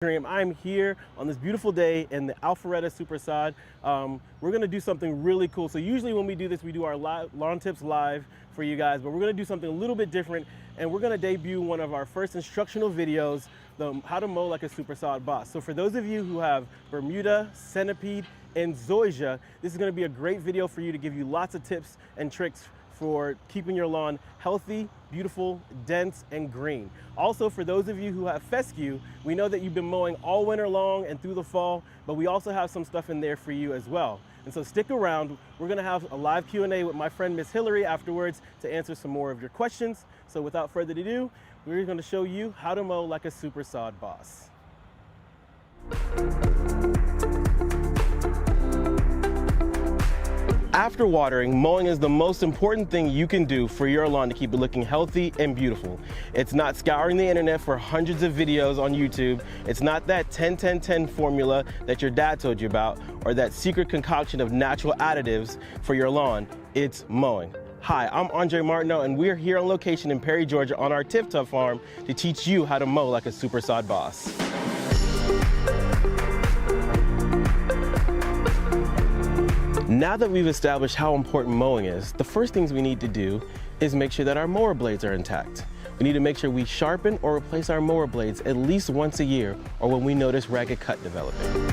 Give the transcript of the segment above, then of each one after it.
I'm here on this beautiful day in the Alpharetta Super-Sod. We're gonna do something really cool. So usually when we do this, we do our lawn tips live for you guys, but we're gonna do something a little bit different, and we're gonna debut one of our first instructional videos, how to mow like a Super-Sod boss. So for those of you who have Bermuda, Centipede, and Zoysia, this is gonna be a great video for you to give you lots of tips and tricks for keeping your lawn healthy, beautiful, dense, and green. Also, for those of you who have fescue, we know that you've been mowing all winter long and through the fall, but we also have some stuff in there for you as well. And so stick around. We're gonna have a live Q&A with my friend Miss Hillary afterwards to answer some more of your questions. So without further ado, we're gonna show you how to mow like a Super-Sod boss. After watering, mowing is the most important thing you can do for your lawn to keep it looking healthy and beautiful. It's not scouring the internet for hundreds of videos on YouTube. It's not that 10-10-10 formula that your dad told you about, or that secret concoction of natural additives for your lawn. It's mowing. Hi, I'm André Martineau, and we're here on location in Perry, Georgia on our Tip-Tuff farm to teach you how to mow like a Super-Sod boss. Now that we've established how important mowing is, the first things we need to do is make sure that our mower blades are intact. We need to make sure we sharpen or replace our mower blades at least once a year, or when we notice ragged cut developing.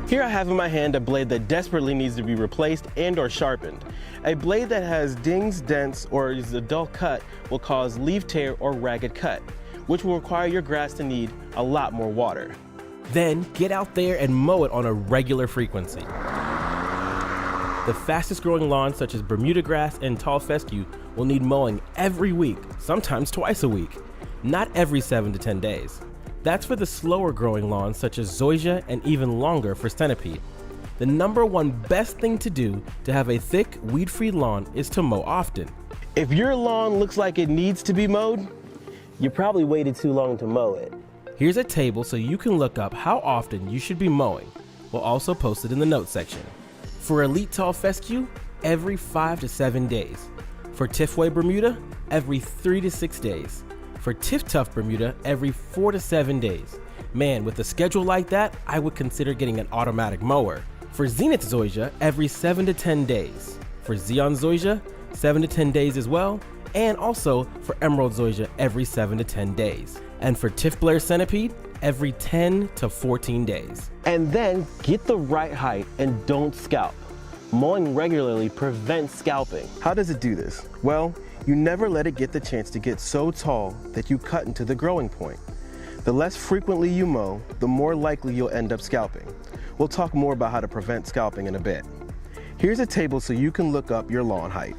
Here I have in my hand a blade that desperately needs to be replaced and or sharpened. A blade that has dings, dents, or is a dull cut will cause leaf tear or ragged cut, which will require your grass to need a lot more water. Then get out there and mow it on a regular frequency. The fastest growing lawns such as Bermuda grass and tall fescue will need mowing every week, sometimes twice a week, not every 7 to 10 days. That's for the slower growing lawns such as Zoysia and even longer for Centipede. The #1 best thing to do to have a thick, weed-free lawn is to mow often. If your lawn looks like it needs to be mowed, you probably waited too long to mow it. Here's a table so you can look up how often you should be mowing. We'll also post it in the notes section. For elite tall fescue, every 5 to 7 days. For Tifway Bermuda, every 3 to 6 days. For Tif-Tuff Bermuda, every 4 to 7 days. Man, with a schedule like that, I would consider getting an automatic mower. For Zenith Zoysia, every 7 to 10 days. For Xeon Zoysia, 7 to 10 days as well. And also for Emerald Zoysia, every 7 to 10 days. And for Tif Blair Centipede, every 10 to 14 days. And then get the right height and don't scalp. Mowing regularly prevents scalping. How does it do this? Well, you never let it get the chance to get so tall that you cut into the growing point. The less frequently you mow, the more likely you'll end up scalping. We'll talk more about how to prevent scalping in a bit. Here's a table so you can look up your lawn height.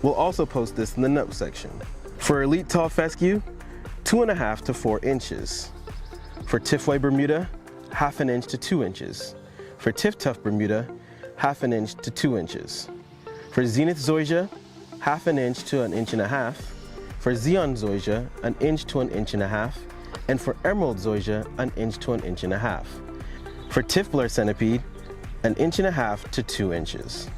We'll also post this in the notes section. For elite tall fescue, 2.5 to 4 inches. For Tifway Bermuda, 1/2 inch to 2 inches. For Tif-Tuff Bermuda, 1/2 inch to 2 inches. For Zenith Zoysia, 1/2 inch to 1.5 inches. For Xeon Zoysia, 1 inch to 1.5 inches. And for Emerald Zoysia, 1 inch to 1.5 inches. For Tif Blair Centipede, 1.5 inches to 2 inches.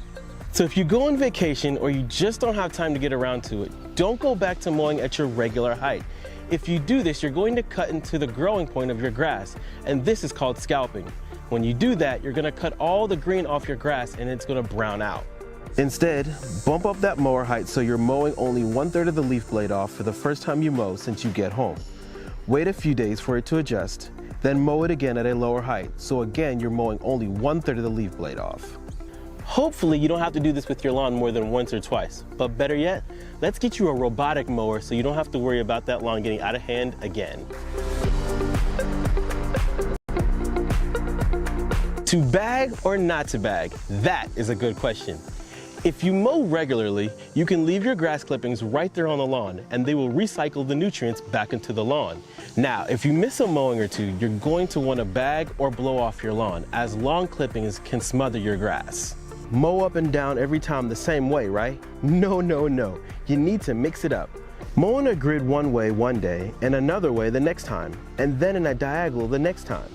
So if you go on vacation or you just don't have time to get around to it, don't go back to mowing at your regular height. If you do this, you're going to cut into the growing point of your grass, and this is called scalping. When you do that, you're gonna cut all the green off your grass and it's gonna brown out. Instead, bump up that mower height so you're mowing only 1/3 of the leaf blade off for the first time you mow since you get home. Wait a few days for it to adjust, then mow it again at a lower height, so again you're mowing only 1/3 of the leaf blade off. Hopefully you don't have to do this with your lawn more than once or twice, but better yet, let's get you a robotic mower so you don't have to worry about that lawn getting out of hand again. To bag or not to bag? That is a good question. If you mow regularly, you can leave your grass clippings right there on the lawn and they will recycle the nutrients back into the lawn. Now, if you miss a mowing or two, you're going to want to bag or blow off your lawn, as long clippings can smother your grass. Mow up and down every time the same way, right? No, no, no. You need to mix it up. Mow in a grid one way one day and another way the next time, and then in a diagonal the next time.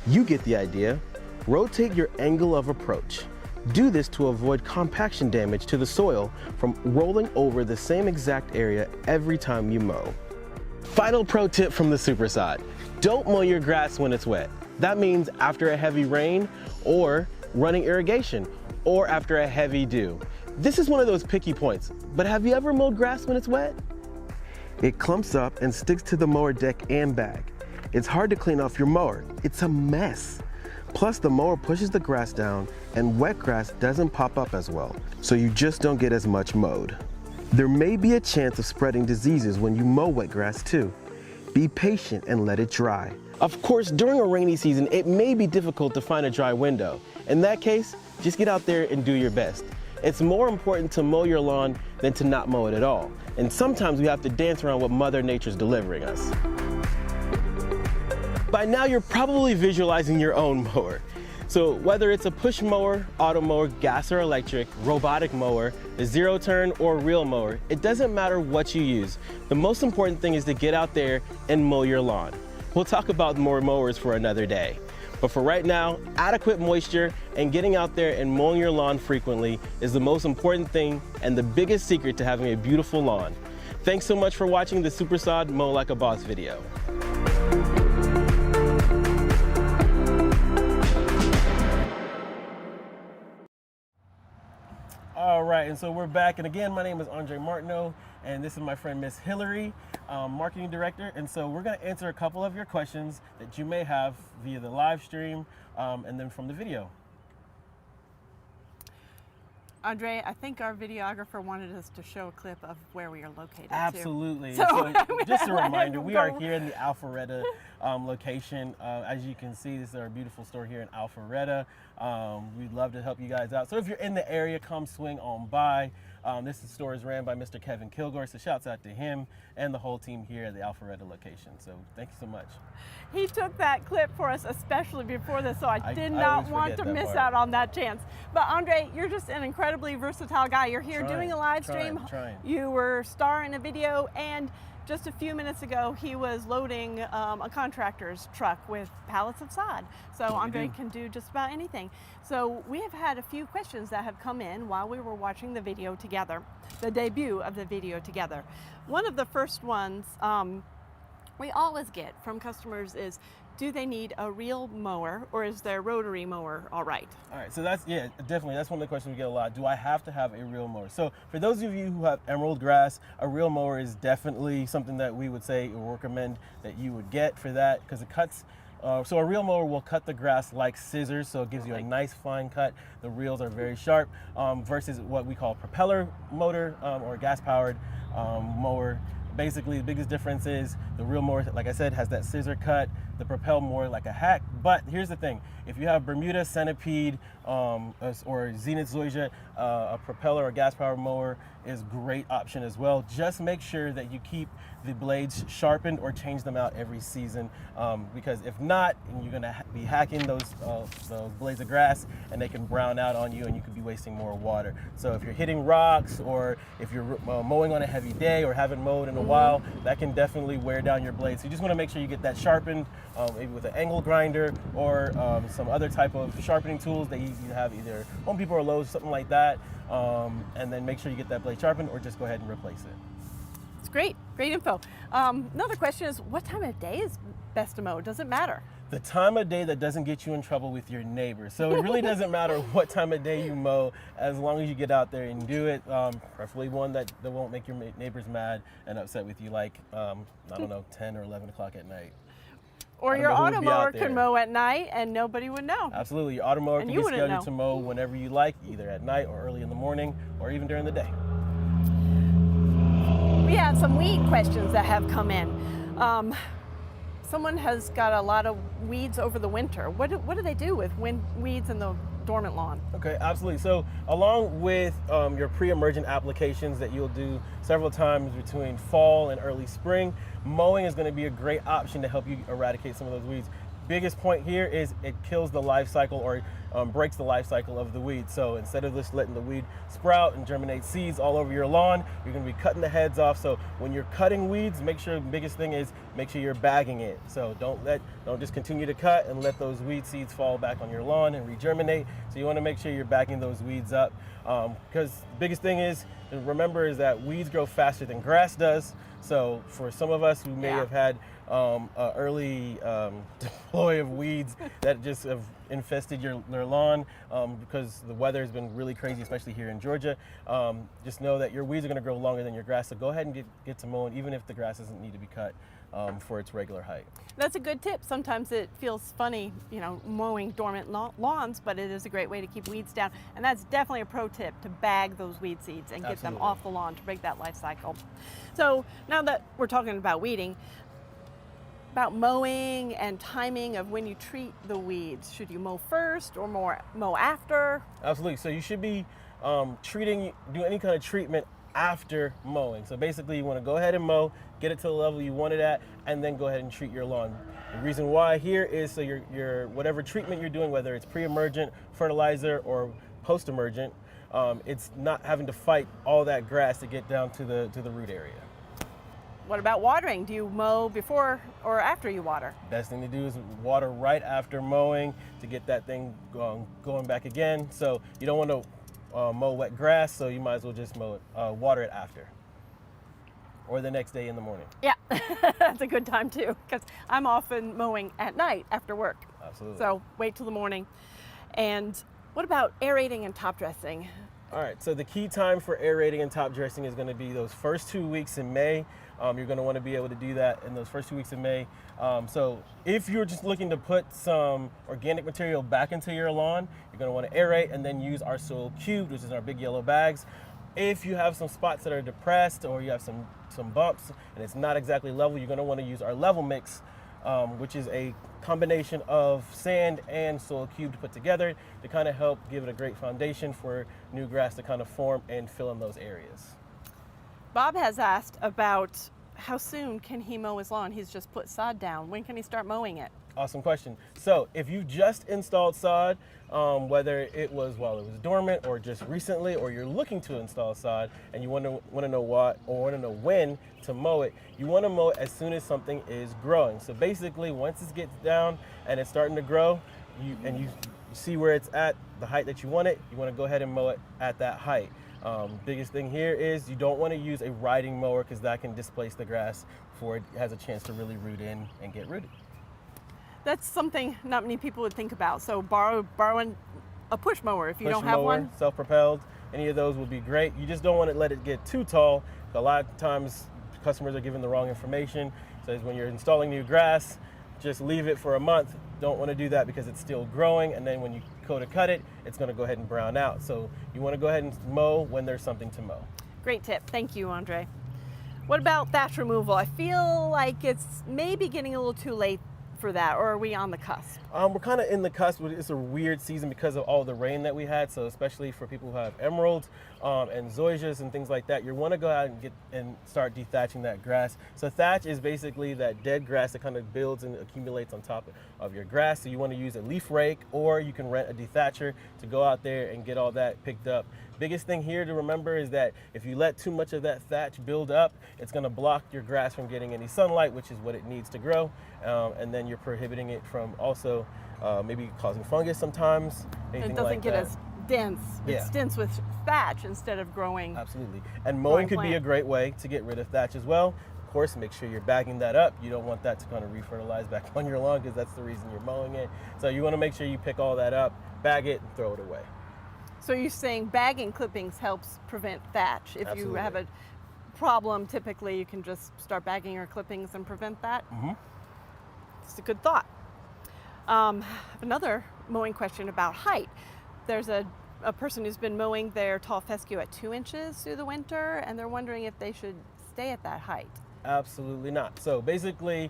You get the idea. Rotate your angle of approach. Do this to avoid compaction damage to the soil from rolling over the same exact area every time you mow. Final pro tip from the Super-Sod. Don't mow your grass when it's wet. That means after a heavy rain or running irrigation or after a heavy dew. This is one of those picky points, but have you ever mowed grass when it's wet? It clumps up and sticks to the mower deck and bag. It's hard to clean off your mower. It's a mess. Plus the mower pushes the grass down and wet grass doesn't pop up as well, so you just don't get as much mowed. There may be a chance of spreading diseases when you mow wet grass too. Be patient and let it dry. Of course, during a rainy season, it may be difficult to find a dry window. In that case, just get out there and do your best. It's more important to mow your lawn than to not mow it at all. And sometimes we have to dance around what Mother Nature's delivering us. By now, you're probably visualizing your own mower. So whether it's a push mower, auto mower, gas or electric, robotic mower, a zero turn or reel mower, it doesn't matter what you use. The most important thing is to get out there and mow your lawn. We'll talk about more mowers for another day. But for right now, adequate moisture and getting out there and mowing your lawn frequently is the most important thing and the biggest secret to having a beautiful lawn. Thanks so much for watching the Super-Sod Mow Like a Boss video. All right, and so we're back, and again, my name is André Martineau, and this is my friend Miss Hillary, Marketing Director, and so we're going to answer a couple of your questions that you may have via the live stream and then from the video. Andre, I think our videographer wanted us to show a clip of where we are located. Absolutely. So just a reminder, we are here in the Alpharetta location. As you can see, this is our beautiful store here in Alpharetta. We'd love to help you guys out. So if you're in the area, come swing on by. This store is ran by Mr. Kevin Kilgore, so shouts out to him and the whole team here at the Alpharetta location. So thank you so much. He took that clip for us especially before this, so I did not want to miss out on that chance. But Andre, you're just an incredibly versatile guy. You're here doing a live stream. You were starring a video, and just a few minutes ago, he was loading a contractor's truck with pallets of sod. So Andre can do just about anything. So we have had a few questions that have come in while we were watching the video together, the debut of the video together. One of the first ones we always get from customers is, do they need a reel mower or is their rotary mower all right? All right, so that's, yeah, definitely. That's one of the questions we get a lot. Do I have to have a reel mower? So for those of you who have emerald grass, a reel mower is definitely something that we would say or recommend that you would get for that, because it cuts. So a reel mower will cut the grass like scissors, so it gives you a nice fine cut. The reels are very sharp versus what we call propeller motor or gas-powered mower. Basically, the biggest difference is the reel mower, like I said, has that scissor cut, the propel more like a hack. But here's the thing, if you have Bermuda Centipede or Zenith Zoysia, a propeller or gas powered mower is a great option as well. Just make sure that you keep the blades sharpened or change them out every season, because if not, you're gonna be hacking those blades of grass and they can brown out on you and you could be wasting more water. So if you're hitting rocks or if you're mowing on a heavy day or haven't mowed in a while, that can definitely wear down your blades. So you just wanna make sure you get that sharpened, maybe with an angle grinder or some other type of sharpening tools that you have, either Home Depot or Lowe's, something like that, and then make sure you get that blade sharpened or just go ahead and replace it. It's great, great info. Another question is, what time of day is best to mow? Does it matter? The time of day that doesn't get you in trouble with your neighbors. So it really doesn't matter what time of day you mow, as long as you get out there and do it, preferably one that won't make your neighbors mad and upset with you, like, I don't know, 10 or 11 o'clock at night. Or your auto mower could mow at night and nobody would know. Absolutely, your auto mower can be scheduled to mow whenever you like, either at night or early in the morning or even during the day. We have some weed questions that have come in. Someone has got a lot of weeds over the winter. What do they do with weeds in the dormant lawn? Okay, absolutely. So along with your pre-emergent applications that you'll do several times between fall and early spring, mowing is going to be a great option to help you eradicate some of those weeds. Biggest point here is it kills the life cycle or breaks the life cycle of the weed. So instead of just letting the weed sprout and germinate seeds all over your lawn, you're going to be cutting the heads off. So when you're cutting weeds, make sure the biggest thing is make sure you're bagging it. So don't just continue to cut and let those weed seeds fall back on your lawn and regerminate. So you want to make sure you're backing those weeds up, because the biggest thing is, remember, is that weeds grow faster than grass does. So for some of us who may have had early deploy of weeds that just have infested their lawn because the weather has been really crazy, especially here in Georgia, just know that your weeds are going to grow longer than your grass. So go ahead and get to mowing, even if the grass doesn't need to be cut for its regular height. That's a good tip. Sometimes it feels funny, mowing dormant lawns, but it is a great way to keep weeds down. And that's definitely a pro tip, to bag those weed seeds and get them off the lawn to break that life cycle. So now that we're talking about weeding, about mowing and timing of when you treat the weeds, should you mow first or mow after? Absolutely. So you should be do any kind of treatment after mowing. So basically you want to go ahead and mow, get it to the level you want it at, and then go ahead and treat your lawn. The reason why here is so your whatever treatment you're doing, whether it's pre-emergent, fertilizer, or post-emergent, it's not having to fight all that grass to get down to the root area. What about watering? Do you mow before or after you water? Best thing to do is water right after mowing to get that thing going back again. So you don't want to mow wet grass, so you might as well just water it after, or the next day in the morning. Yeah, that's a good time too, because I'm often mowing at night after work. Absolutely. So wait till the morning. And what about aerating and top dressing? All right, so the key time for aerating and top dressing is going to be those first 2 weeks in May. You're going to want to be able to do that in those first 2 weeks in May. So if you're just looking to put some organic material back into your lawn, you're going to want to aerate and then use our soil cubed, which is our big yellow bags. If you have some spots that are depressed or you have some bumps and it's not exactly level, you're going to want to use our level mix, which is a combination of sand and soil cubed put together to kind of help give it a great foundation for new grass to kind of form and fill in those areas. Bob has asked about how soon can he mow his lawn. He's just put sod down. When can he start mowing it? Awesome question. So if you just installed sod, whether it was while it was dormant or just recently, or you're looking to install sod and you want to know what or want to know when to mow it, you want to mow it as soon as something is growing. So basically, once it gets down and it's starting to grow, you see where it's at, the height that you want it, you want to go ahead and mow it at that height. Biggest thing here is you don't want to use a riding mower, because that can displace the grass before it has a chance to really root in and get rooted. That's something not many people would think about. So borrowing a push mower if you don't have one. Self-propelled, any of those would be great. You just don't want to let it get too tall. A lot of times customers are given the wrong information. So when you're installing new grass, just leave it for a month. Don't want to do that because it's still growing, and then when you go to cut it, it's going to go ahead and brown out. So you want to go ahead and mow when there's something to mow. Great tip. Thank you, Andre. What about thatch removal? I feel like it's maybe getting a little too late for that, or are we on the cusp? We're kind of in the cusp. It's a weird season because of all the rain that we had. So especially for people who have emeralds and zoysias and things like that, you want to go out and start dethatching that grass. So thatch is basically that dead grass that kind of builds and accumulates on top of your grass. So you want to use a leaf rake, or you can rent a dethatcher to go out there and get all that picked up. Biggest thing here to remember is that if you let too much of that thatch build up, it's going to block your grass from getting any sunlight, which is what it needs to grow. And then you're prohibiting it from also maybe causing fungus sometimes. It doesn't get as dense. Yeah. It's dense with thatch instead of growing. Absolutely. And mowing could be a great way to get rid of thatch as well. Of course, make sure you're bagging that up. You don't want that to kind of refertilize back on your lawn, because that's the reason you're mowing it. So you want to make sure you pick all that up, bag it, and throw it away. So you're saying bagging clippings helps prevent thatch. If Absolutely. you have a problem, typically you can just start bagging your clippings and prevent that. Mm-hmm. It's a good thought. Another mowing question about height. There's a person who's been mowing their tall fescue at 2 inches through the winter, and they're wondering if they should stay at that height. Absolutely not. So basically,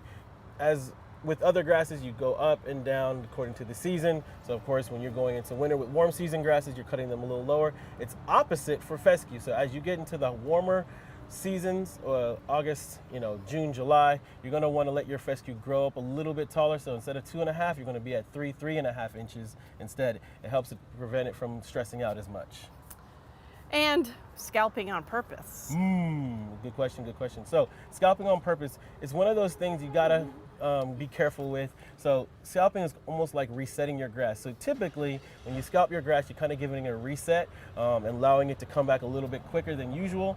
as with other grasses, you go up and down according to the season. So of course, when you're going into winter with warm season grasses, you're cutting them a little lower. It's opposite for fescue. So as you get into the warmer seasons, August, June, July, you're going to want to let your fescue grow up a little bit taller. So instead of 2.5, you're going to be at 3.5 inches instead. It helps to prevent it from stressing out as much. And scalping on purpose. Good question, good question. So scalping on purpose is one of those things you gotta be careful with. So scalping is almost like resetting your grass. So typically when you scalp your grass, you're kind of giving it a reset and allowing it to come back a little bit quicker than usual.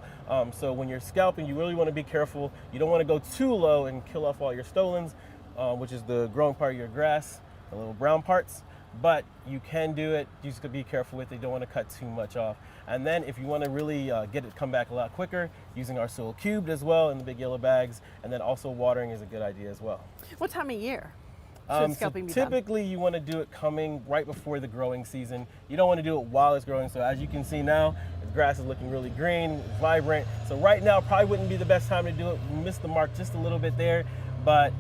So when you're scalping, you really want to be careful. You don't want to go too low and kill off all your stolons, which is the growing part of your grass, the little brown parts. But you can do it. You just have to be careful with it. You don't want to cut too much off. And then if you want to really get it come back a lot quicker, using our soil cubed as well in the big yellow bags, and then also watering is a good idea as well. What time of year should scalping be typically done? You want to do it coming right before the growing season. You don't want to do it while it's growing. So as you can see now, the grass is looking really green, vibrant. So right now probably wouldn't be the best time to do it. We missed the mark just a little bit there, but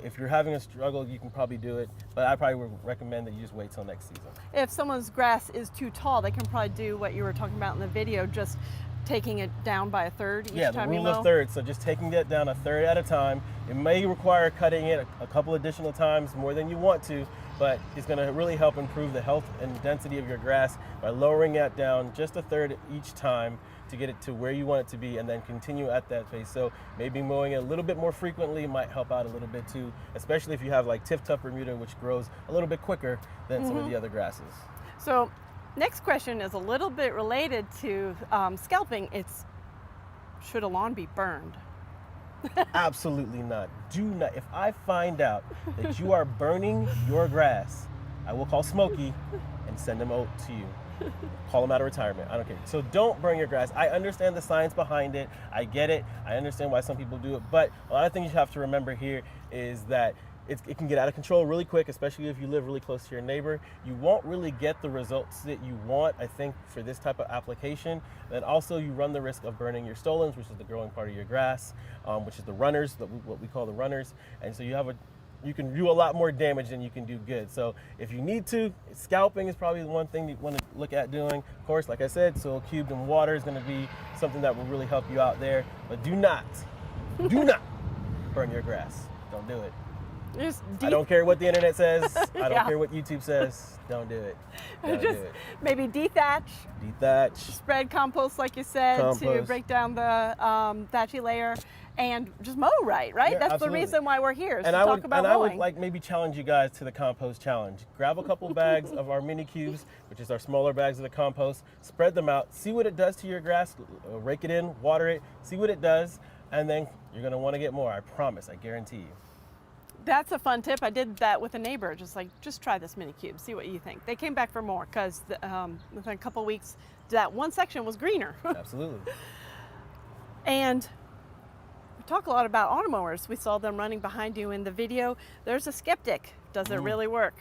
if you're having a struggle, you can probably do it, but I probably would recommend that you just wait till next season. If someone's grass is too tall, they can probably do what you were talking about in the video, just taking it down by a third each time you mow. Yeah, the rule of thirds. So just taking that down a third at a time. It may require cutting it a couple additional times more than you want to, but it's going to really help improve the health and density of your grass by lowering it down just a third each time to get it to where you want it to be, and then continue at that pace. So maybe mowing it a little bit more frequently might help out a little bit too, especially if you have like Tif-Tuff Bermuda, which grows a little bit quicker than some of the other grasses. So next question is a little bit related to scalping. It's, should a lawn be burned? Absolutely not. Do not. If I find out that you are burning your grass, I will call Smokey and send him out to you. Call him out of retirement. I don't care. So don't burn your grass. I understand the science behind it. I get it. I understand why some people do it. But a lot of things you have to remember here is that it can get out of control really quick, especially if you live really close to your neighbor. You won't really get the results that you want, I think, for this type of application. And also you run the risk of burning your stolons, which is the growing part of your grass, which is the runners, what we call the runners. And so you can do a lot more damage than you can do good. So if you need to, scalping is probably the one thing you want to look at doing. Of course, like I said, soil cubed and water is going to be something that will really help you out there. But do not burn your grass. Don't do it. I don't care what the internet says. I don't care what YouTube says. Don't do it. Don't do it. Maybe dethatch. Dethatch. Spread compost, like you said, to break down the thatchy layer. And just mow right? Yeah, That's absolutely. The reason why we're here, is to and talk about mowing. I would like maybe challenge you guys to the compost challenge. Grab a couple bags of our mini cubes, which is our smaller bags of the compost, spread them out, see what it does to your grass, rake it in, water it, see what it does, and then you're gonna wanna get more, I promise, I guarantee you. That's a fun tip. I did that with a neighbor, just try this mini cube, see what you think. They came back for more, because within a couple weeks, that one section was greener. Absolutely. And talk a lot about automowers. We saw them running behind you in the video. There's a skeptic. Does it really work?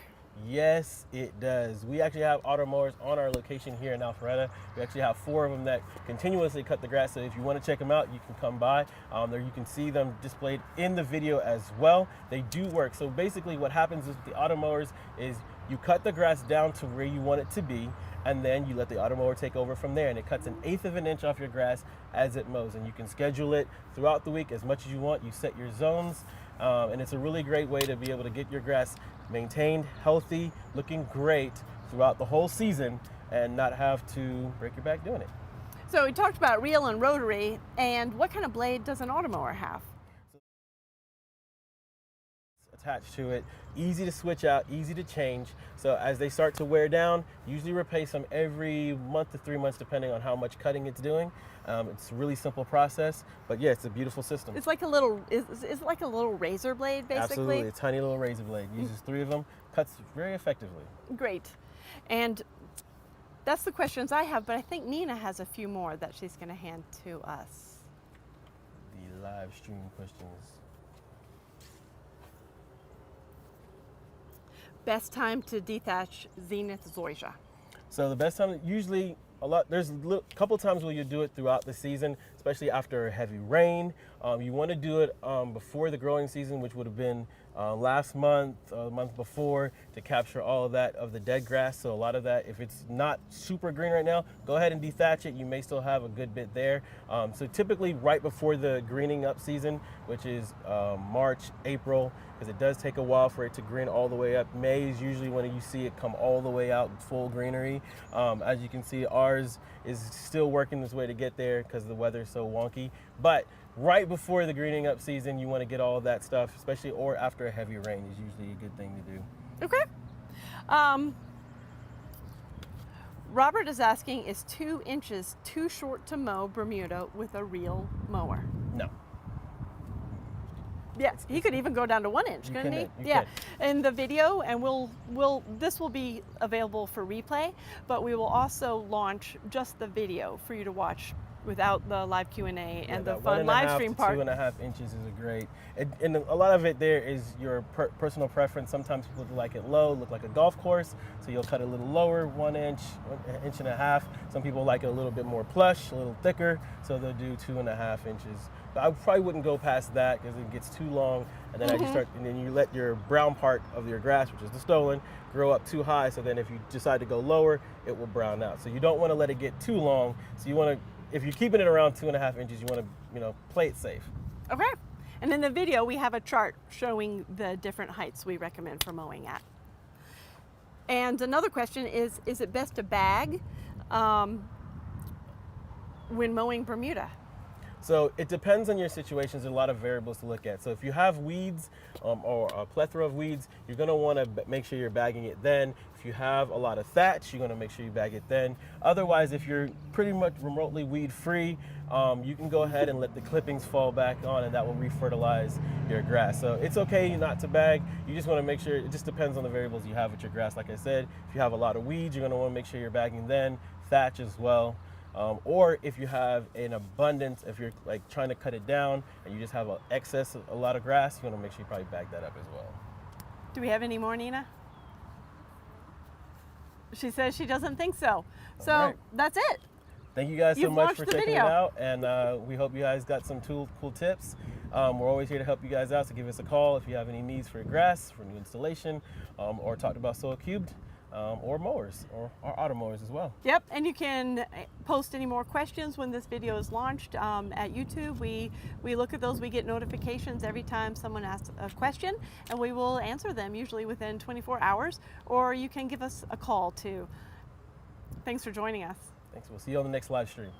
Yes, it does. We actually have automowers on our location here in Alpharetta. We actually have 4 of them that continuously cut the grass. So if you want to check them out, you can come by. There you can see them displayed in the video as well. They do work. So basically what happens with the automowers is you cut the grass down to where you want it to be, and then you let the automower take over from there, and it cuts 1/8 of an inch off your grass as it mows. And you can schedule it throughout the week as much as you want. You set your zones, and it's a really great way to be able to get your grass maintained, healthy, looking great throughout the whole season, and not have to break your back doing it. So we talked about reel and rotary, and what kind of blade does an automower have? Attached to it, easy to switch out, easy to change. So as they start to wear down, usually replace them every month to 3 months, depending on how much cutting it's doing. It's a really simple process, but yeah, it's a beautiful system. It's like a little, is it like a little razor blade, basically? Absolutely, a tiny little razor blade. Uses 3 of them, cuts very effectively. Great. And that's the questions I have, but I think Nina has a few more that she's going to hand to us. The live stream questions. Best time to dethatch Zenith zoysia? So the best time, usually there's a couple times where you do it throughout the season, especially after a heavy rain. You want to do it before the growing season, which would have been last month, the month before, to capture all of that of the dead grass. So a lot of that, if it's not super green right now, go ahead and dethatch it. You may still have a good bit there. So typically right before the greening up season, which is March, April, because it does take a while for it to green all the way up. May is usually when you see it come all the way out, full greenery. As you can see, ours is still working its way to get there because the weather's so wonky. But right before the greening up season, you want to get all of that stuff, especially or after a heavy rain is usually a good thing to do. Okay. Robert is asking, is 2 inches too short to mow Bermuda with a real mower? No. Yes, he could even go down to 1 inch, couldn't he? Yeah. In the video, and this will be available for replay, but we will also launch just the video for you to watch without the live Q&A and the fun live stream part. 2.5 inches is a great, and a lot of it there is your personal preference. Sometimes people like it low, look like a golf course, so you'll cut it a little lower, 1 inch, 1.5 inches. Some people like it a little bit more plush, a little thicker, so they'll do 2.5 inches. But I probably wouldn't go past that because it gets too long, and then as you start, and then you let your brown part of your grass, which is the stolon, grow up too high. So then if you decide to go lower, it will brown out. So you don't want to let it get too long. So you want to, if you're keeping it around 2.5 inches, you want to, play it safe. Okay. And in the video, we have a chart showing the different heights we recommend for mowing at. And another question is it best to bag when mowing Bermuda? So it depends on your situations. There's a lot of variables to look at. So if you have weeds or a plethora of weeds, you're going to want to make sure you're bagging it then. If you have a lot of thatch, you're going to make sure you bag it then. Otherwise, if you're pretty much remotely weed free, you can go ahead and let the clippings fall back on, and that will refertilize your grass. So it's okay not to bag. You just want to make sure, it just depends on the variables you have with your grass. Like I said, if you have a lot of weeds, you're going to want to make sure you're bagging then, thatch as well. Or if you have an abundance, if you're like trying to cut it down and you just have an excess of a lot of grass, you want to make sure you probably bag that up as well. Do we have any more, Nina? She says she doesn't think so. So that's it. Thank you guys so much for checking it out, and we hope you guys got some cool tips. We're always here to help you guys out, so give us a call if you have any needs for your grass, for new installation, or talk about soil cubed. Or mowers, or auto mowers as well. Yep, and you can post any more questions when this video is launched at YouTube. We look at those, we get notifications every time someone asks a question, and we will answer them usually within 24 hours, or you can give us a call too. Thanks for joining us. Thanks, we'll see you on the next live stream.